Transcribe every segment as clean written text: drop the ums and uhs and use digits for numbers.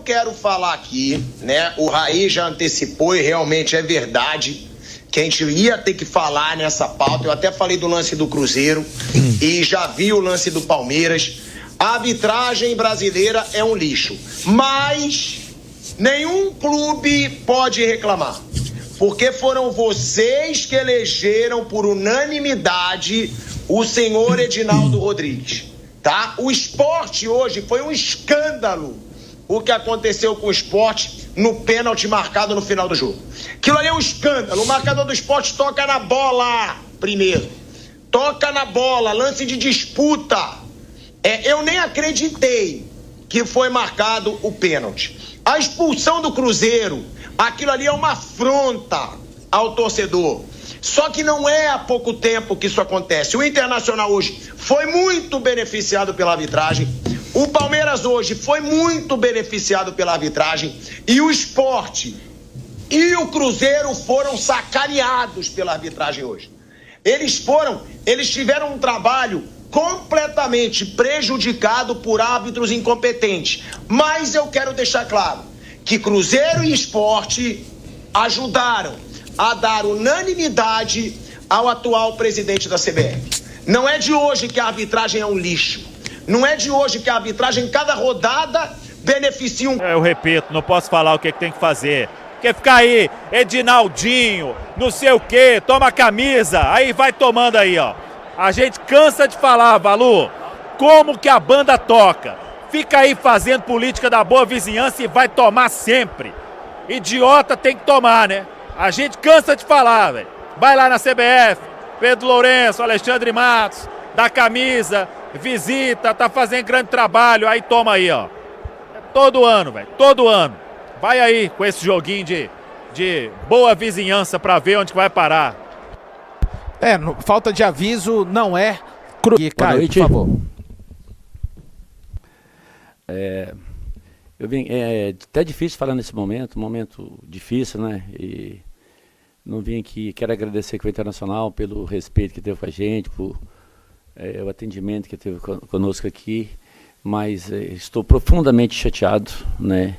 quero falar aqui, né? O Raí já antecipou e realmente é verdade que a gente ia ter que falar nessa pauta. Eu até falei do lance do Cruzeiro e já vi o lance do Palmeiras. A arbitragem brasileira é um lixo, mas nenhum clube pode reclamar, porque foram vocês que elegeram por unanimidade o senhor Edinaldo Rodrigues, tá? O Sport hoje foi um escândalo o que aconteceu com o Sport no pênalti marcado no final do jogo. Aquilo ali é um escândalo. O marcador do Sport toca na bola primeiro. Toca na bola, lance de disputa. Eu nem acreditei que foi marcado o pênalti. A expulsão do Cruzeiro, aquilo ali é uma afronta ao torcedor. Só que não é há pouco tempo que isso acontece. O Internacional hoje foi muito beneficiado pela arbitragem. O Palmeiras hoje foi muito beneficiado pela arbitragem. E o Sport e o Cruzeiro foram sacaneados pela arbitragem hoje. Eles tiveram um trabalho completamente prejudicado por árbitros incompetentes. Mas eu quero deixar claro que Cruzeiro e Sport ajudaram a dar unanimidade ao atual presidente da CBF. Não é de hoje que a arbitragem é um lixo. Não é de hoje que a arbitragem, cada rodada, beneficia um... Eu repito, não posso falar o que tem que fazer. Quer ficar aí, Edinaldinho, não sei o quê, toma a camisa, aí vai tomando aí, ó. A gente cansa de falar, Valu, como que a banda toca. Fica aí fazendo política da boa vizinhança e vai tomar sempre. Idiota tem que tomar, né? A gente cansa de falar, velho. Vai lá na CBF, Pedro Lourenço, Alexandre Matos, dá camisa, visita, tá fazendo grande trabalho, aí toma aí, ó. Todo ano, velho, todo ano. Vai aí com esse joguinho de boa vizinhança pra ver onde que vai parar. Falta de aviso não é cruel. Caio, por favor. É até difícil falar nesse momento, um momento difícil, né? E não vim aqui, quero agradecer com o Internacional pelo respeito que teve com a gente, por o atendimento que teve conosco aqui, mas estou profundamente chateado, né?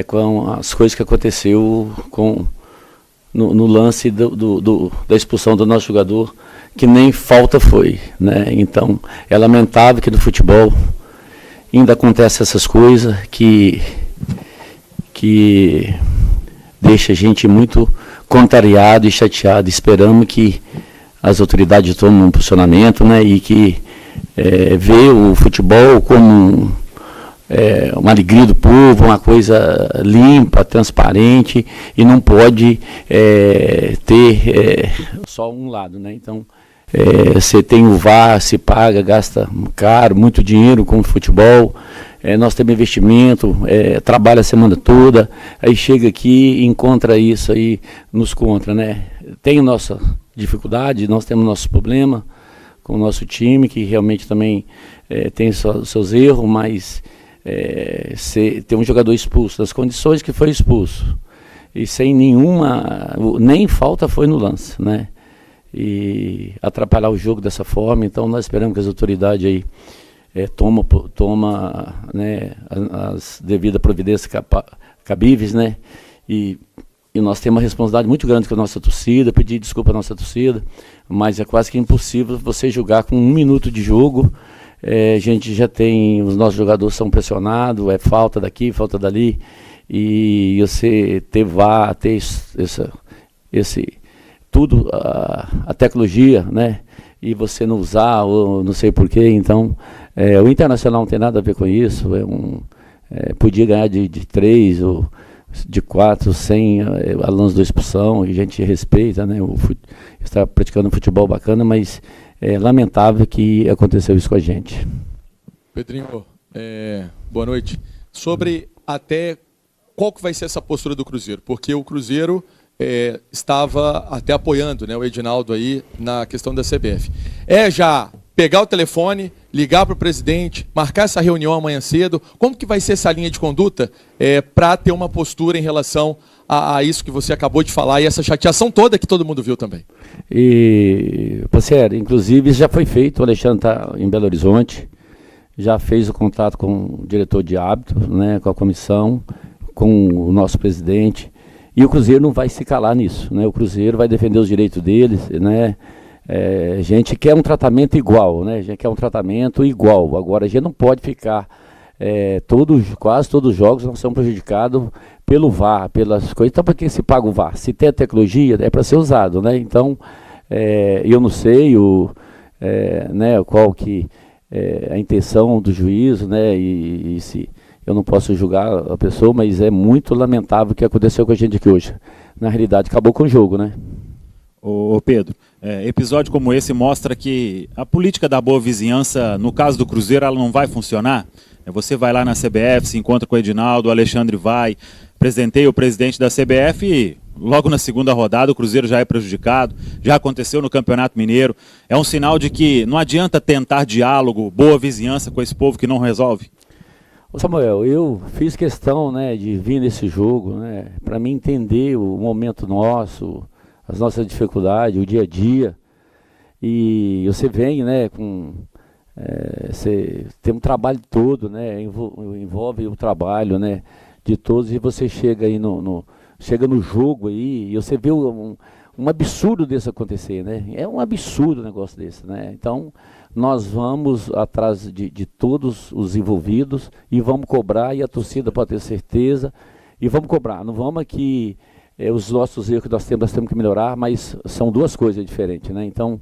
Com as coisas que aconteceu no lance da expulsão do nosso jogador, que nem falta foi, né? Então, é lamentável que no futebol ainda acontece essas coisas que deixa a gente muito contrariado e chateado. Esperamos que as autoridades tomem um posicionamento, né, e que vê o futebol como uma alegria do povo, uma coisa limpa, transparente, e não pode ter só um lado, né? Então, você tem o VAR, se paga, gasta caro, muito dinheiro com o futebol, nós temos investimento, trabalha a semana toda, aí chega aqui e encontra isso aí, nos contra, né? Tem nossa dificuldade, nós temos nosso problema com o nosso time, que realmente também tem seus erros, mas tem um jogador expulso, das condições que foi expulso, e sem nem falta foi no lance, né? E atrapalhar o jogo dessa forma. Então nós esperamos que as autoridades aí toma, né, as devidas providências cabíveis, né? E nós temos uma responsabilidade muito grande com a nossa torcida, pedir desculpa à nossa torcida, mas é quase que impossível você jogar com 1 minuto de jogo. A gente já tem, os nossos jogadores são pressionados, falta daqui, falta dali, e você ter VAR, ter tudo, a tecnologia, né? E você não usar, ou não sei porquê. Então, o Internacional não tem nada a ver com isso. Podia ganhar de 3 ou de 4 sem a lance da expulsão, e a gente respeita, né? Está praticando um futebol bacana, mas é lamentável que aconteceu isso com a gente. Pedrinho, boa noite. Sobre até qual que vai ser essa postura do Cruzeiro, porque o Cruzeiro estava até apoiando, né, o Edinaldo aí na questão da CBF. Já pegar o telefone, ligar para o presidente, marcar essa reunião amanhã cedo. Como que vai ser essa linha de conduta para ter uma postura em relação a isso que você acabou de falar e essa chateação toda que todo mundo viu também? Parceiro, inclusive isso já foi feito, o Alexandre está em Belo Horizonte, já fez o contato com o diretor de árbitros, né, com a comissão, com o nosso presidente, e o Cruzeiro não vai se calar nisso, né? O Cruzeiro vai defender os direitos deles, né? A gente quer um tratamento igual, né? A gente quer um tratamento igual. Agora, a gente não pode ficar, quase todos os jogos nós somos prejudicados pelo VAR, pelas coisas. Então, por que se paga o VAR? Se tem a tecnologia, é para ser usado, né? Então, eu não sei né, qual que é a intenção do juízo, né? E se eu não posso julgar a pessoa, mas é muito lamentável o que aconteceu com a gente aqui hoje. Na realidade, acabou com o jogo, né? Ô Pedro, episódio como esse mostra que a política da boa vizinhança, no caso do Cruzeiro, ela não vai funcionar. Você vai lá na CBF, se encontra com o Edinaldo, o Alexandre vai, presenteia o presidente da CBF e logo na segunda rodada o Cruzeiro já é prejudicado, já aconteceu no Campeonato Mineiro. É um sinal de que não adianta tentar diálogo, boa vizinhança com esse povo que não resolve. Ô Samuel, eu fiz questão, né, de vir nesse jogo, né, para mim entender o momento nosso, as nossas dificuldades, o dia a dia. E você vem, né, você tem um trabalho todo, né, envolve o trabalho, né, de todos, e você chega aí chega no jogo aí, e você vê um absurdo desse acontecer, né? É um absurdo o negócio desse, né? Então, nós vamos atrás de todos os envolvidos e vamos cobrar, e a torcida pode ter certeza, e vamos cobrar. Não vamos aqui, os nossos erros que nós temos que melhorar, mas são duas coisas diferentes, né? Então,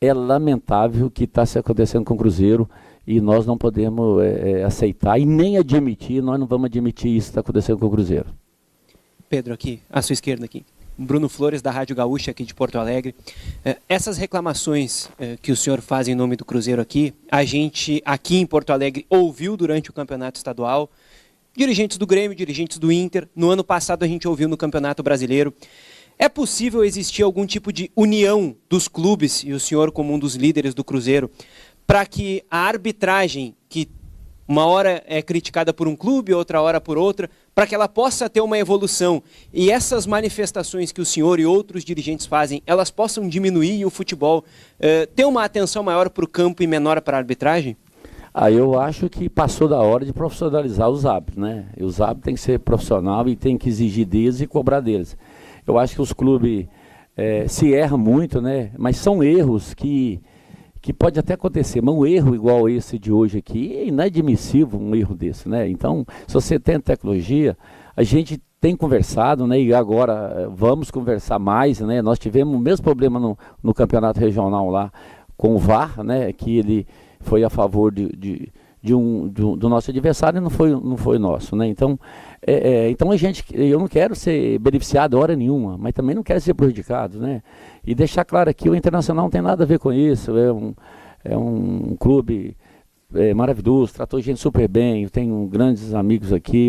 é lamentável o que está se acontecendo com o Cruzeiro, e nós não podemos aceitar e nem admitir, nós não vamos admitir isso que está acontecendo com o Cruzeiro. Pedro, aqui, à sua esquerda aqui. Bruno Flores, da Rádio Gaúcha, aqui de Porto Alegre. Essas reclamações que o senhor faz em nome do Cruzeiro aqui, a gente aqui em Porto Alegre ouviu durante o campeonato estadual, dirigentes do Grêmio, dirigentes do Inter. No ano passado a gente ouviu no Campeonato Brasileiro. É possível existir algum tipo de união dos clubes, e o senhor como um dos líderes do Cruzeiro, para que a arbitragem, que uma hora é criticada por um clube, outra hora por outra, para que ela possa ter uma evolução e essas manifestações que o senhor e outros dirigentes fazem, elas possam diminuir e o futebol ter uma atenção maior para o campo e menor para a arbitragem? Eu acho que passou da hora de profissionalizar os árbitros, né? E os árbitros têm que ser profissional e tem que exigir deles e cobrar deles. Eu acho que os clubes se erram muito, né? Mas são erros que pode até acontecer, mas um erro igual esse de hoje aqui é inadmissível, um erro desse, né? Então, se você tem tecnologia, a gente tem conversado, né? E agora vamos conversar mais, né? Nós tivemos o mesmo problema no campeonato regional lá com o VAR, né? Que ele foi a favor do nosso adversário e não foi nosso, né? Então, então eu não quero ser beneficiado hora nenhuma, mas também não quero ser prejudicado, né? E deixar claro aqui, o Internacional não tem nada a ver com isso, é um clube maravilhoso, tratou a gente super bem, eu tenho grandes amigos aqui,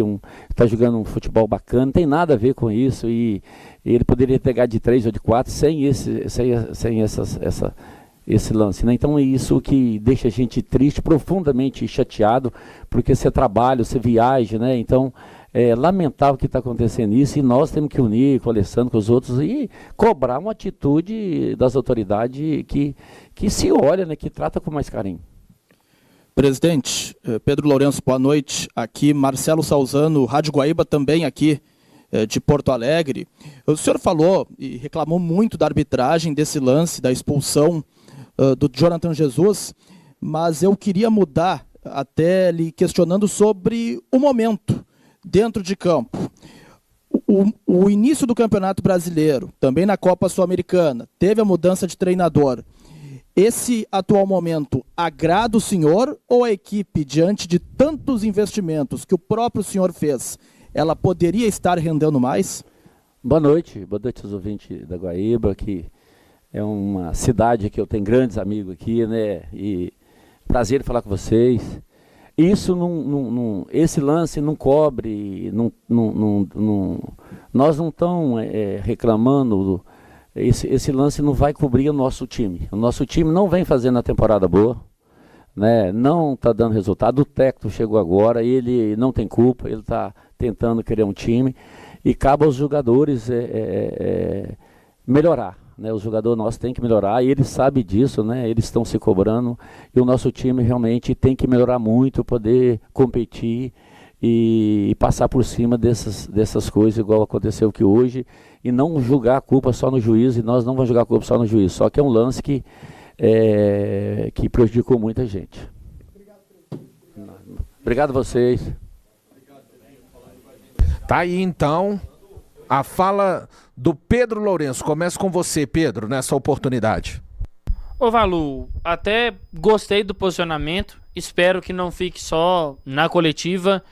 está jogando um futebol bacana, não tem nada a ver com isso, e ele poderia pegar de 3 ou de 4 sem esse lance, né? Então é isso que deixa a gente triste, profundamente chateado, porque você trabalha, você viaja, né? Então é lamentável que está acontecendo isso, e nós temos que unir com o Alessandro, com os outros, e cobrar uma atitude das autoridades que se olha, né? Que trata com mais carinho. Presidente, Pedro Lourenço, boa noite. Aqui Marcelo Salzano, Rádio Guaíba, também aqui de Porto Alegre. O senhor falou e reclamou muito da arbitragem desse lance, da expulsão do Jonathan Jesus, mas eu queria mudar, até lhe questionando sobre o momento dentro de campo. O início do Campeonato Brasileiro, também na Copa Sul-Americana, teve a mudança de treinador. Esse atual momento agrada o senhor, ou a equipe, diante de tantos investimentos que o próprio senhor fez, ela poderia estar rendendo mais? Boa noite aos ouvintes da Guaíba, que é uma cidade que eu tenho grandes amigos aqui, né? E prazer falar com vocês. Isso esse lance não cobre, nós não estamos reclamando. Esse lance não vai cobrir o nosso time. O nosso time não vem fazendo a temporada boa, né? Não está dando resultado. O técnico chegou agora, ele não tem culpa, ele está tentando criar um time, e cabe aos jogadores melhorar. né? O jogador nosso tem que melhorar e eles sabem disso, né? Eles estão se cobrando e o nosso time realmente tem que melhorar muito, poder competir e passar por cima dessas coisas, igual aconteceu aqui hoje, e não jogar a culpa só no juiz, e nós não vamos jogar a culpa só no juiz, só que é um lance que prejudicou muita gente. Obrigado a vocês. Tá aí então a fala do Pedro Lourenço. Começa com você, Pedro, nessa oportunidade. Ô Valu, até gostei do posicionamento, espero que não fique só na coletiva.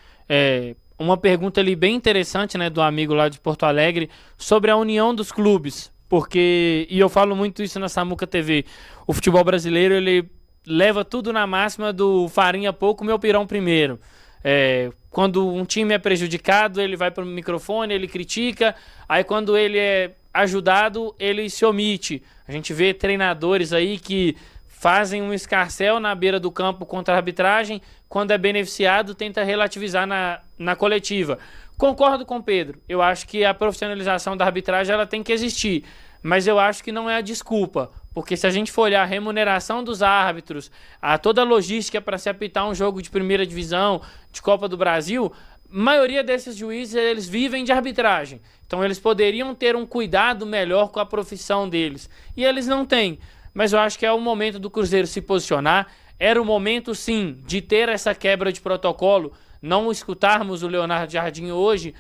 Uma pergunta ali bem interessante, né, do amigo lá de Porto Alegre sobre a união dos clubes, porque, e eu falo muito isso na Samuca TV, o futebol brasileiro ele leva tudo na máxima do farinha pouco, meu pirão primeiro. Quando um time é prejudicado, ele vai para o microfone, ele critica, aí quando ele é ajudado, ele se omite. A gente vê treinadores aí que fazem um escarcéu na beira do campo contra a arbitragem, quando é beneficiado, tenta relativizar na coletiva. Concordo com o Pedro, eu acho que a profissionalização da arbitragem ela tem que existir, mas eu acho que não é a desculpa, porque se a gente for olhar a remuneração dos árbitros, toda a logística para se apitar um jogo de primeira divisão, de Copa do Brasil, a maioria desses juízes eles vivem de arbitragem, então eles poderiam ter um cuidado melhor com a profissão deles, e eles não têm. Mas eu acho que é o momento do Cruzeiro se posicionar. Era o momento, sim, de ter essa quebra de protocolo, não escutarmos o Leonardo Jardim hoje,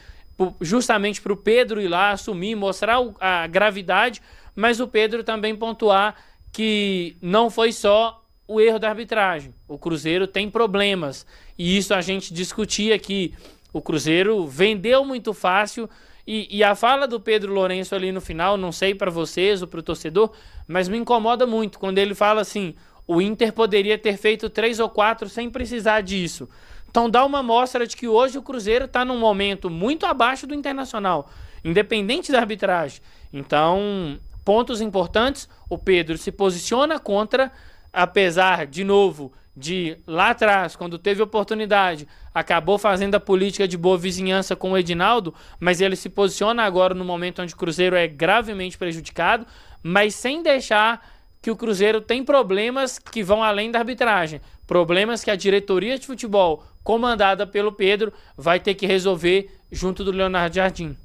justamente para o Pedro ir lá assumir, mostrar a gravidade, mas o Pedro também pontuar que não foi só o erro da arbitragem. O Cruzeiro tem problemas, e isso a gente discutia aqui. O Cruzeiro vendeu muito fácil, e a fala do Pedro Lourenço ali no final, não sei para vocês ou para o torcedor, mas me incomoda muito quando ele fala assim, o Inter poderia ter feito 3 ou 4 sem precisar disso. Então dá uma mostra de que hoje o Cruzeiro está num momento muito abaixo do Internacional, independente da arbitragem. Então, pontos importantes, o Pedro se posiciona contra, apesar, de novo, de lá atrás, quando teve oportunidade, acabou fazendo a política de boa vizinhança com o Edinaldo, mas ele se posiciona agora no momento onde o Cruzeiro é gravemente prejudicado, mas sem deixar que o Cruzeiro tem problemas que vão além da arbitragem, problemas que a diretoria de futebol, comandada pelo Pedro, vai ter que resolver junto do Leonardo Jardim.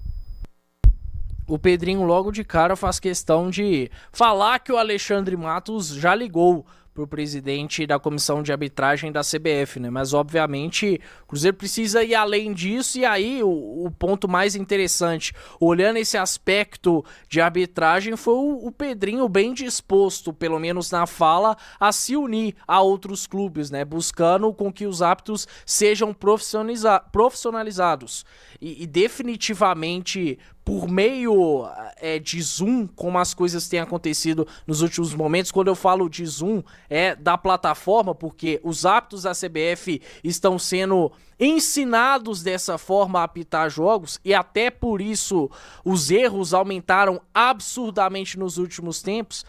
O Pedrinho logo de cara faz questão de falar que o Alexandre Matos já ligou para o presidente da comissão de arbitragem da CBF, né? Mas obviamente o Cruzeiro precisa ir além disso, e aí o ponto mais interessante, olhando esse aspecto de arbitragem, foi o Pedrinho bem disposto, pelo menos na fala, a se unir a outros clubes, né? Buscando com que os árbitros sejam profissionalizados. E definitivamente, por meio de Zoom, como as coisas têm acontecido nos últimos momentos, quando eu falo de Zoom, é da plataforma, porque os árbitros da CBF estão sendo ensinados dessa forma a apitar jogos, e até por isso os erros aumentaram absurdamente nos últimos tempos.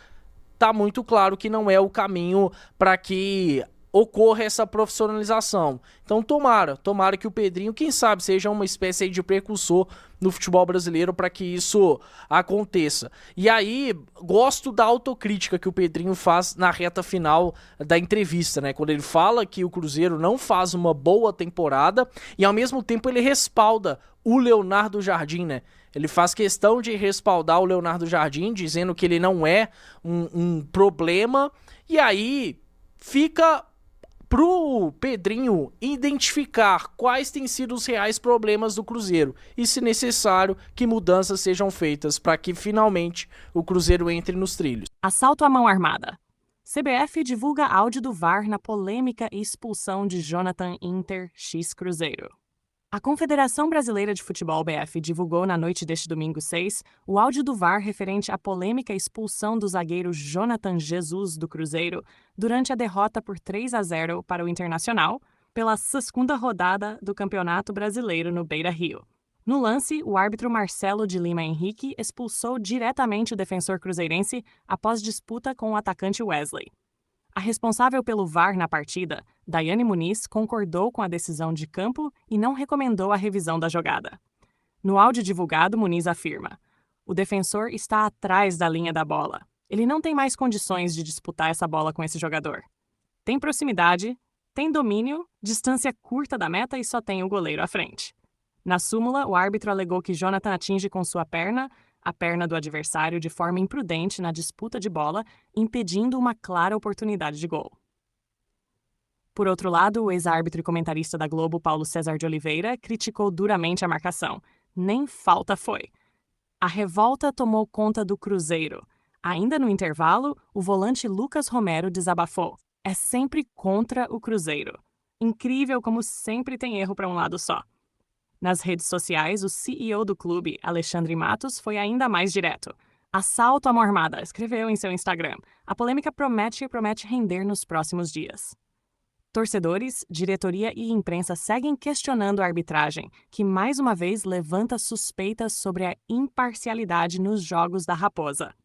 Tá muito claro que não é o caminho para que ocorra essa profissionalização. Então tomara que o Pedrinho, quem sabe, seja uma espécie de precursor no futebol brasileiro para que isso aconteça. E aí, gosto da autocrítica que o Pedrinho faz na reta final da entrevista, né? Quando ele fala que o Cruzeiro não faz uma boa temporada e ao mesmo tempo ele respalda o Leonardo Jardim, né? Ele faz questão de respaldar o Leonardo Jardim, dizendo que ele não é um problema, e aí fica pro Pedrinho identificar quais têm sido os reais problemas do Cruzeiro e, se necessário, que mudanças sejam feitas para que finalmente o Cruzeiro entre nos trilhos. Assalto à mão armada. CBF divulga áudio do VAR na polêmica expulsão de Jonathan Inter x Cruzeiro. A Confederação Brasileira de Futebol, BF, divulgou na noite deste domingo 6 o áudio do VAR referente à polêmica expulsão do zagueiro Jonathan Jesus do Cruzeiro durante a derrota por 3-0 para o Internacional pela segunda rodada do Campeonato Brasileiro no Beira-Rio. No lance, o árbitro Marcelo de Lima Henrique expulsou diretamente o defensor cruzeirense após disputa com o atacante Wesley. A responsável pelo VAR na partida, Daiane Muniz, concordou com a decisão de campo e não recomendou a revisão da jogada. No áudio divulgado, Muniz afirma: O defensor está atrás da linha da bola. Ele não tem mais condições de disputar essa bola com esse jogador. Tem proximidade, tem domínio, distância curta da meta e só tem o goleiro à frente. Na súmula, o árbitro alegou que Jonathan atinge com sua perna a perna do adversário de forma imprudente na disputa de bola, impedindo uma clara oportunidade de gol. Por outro lado, o ex-árbitro e comentarista da Globo, Paulo César de Oliveira, criticou duramente a marcação. Nem falta foi. A revolta tomou conta do Cruzeiro. Ainda no intervalo, o volante Lucas Romero desabafou. É sempre contra o Cruzeiro. Incrível como sempre tem erro para um lado só. Nas redes sociais, o CEO do clube, Alexandre Matos, foi ainda mais direto. Assalto à mão armada, escreveu em seu Instagram. A polêmica promete render nos próximos dias. Torcedores, diretoria e imprensa seguem questionando a arbitragem, que mais uma vez levanta suspeitas sobre a imparcialidade nos jogos da Raposa.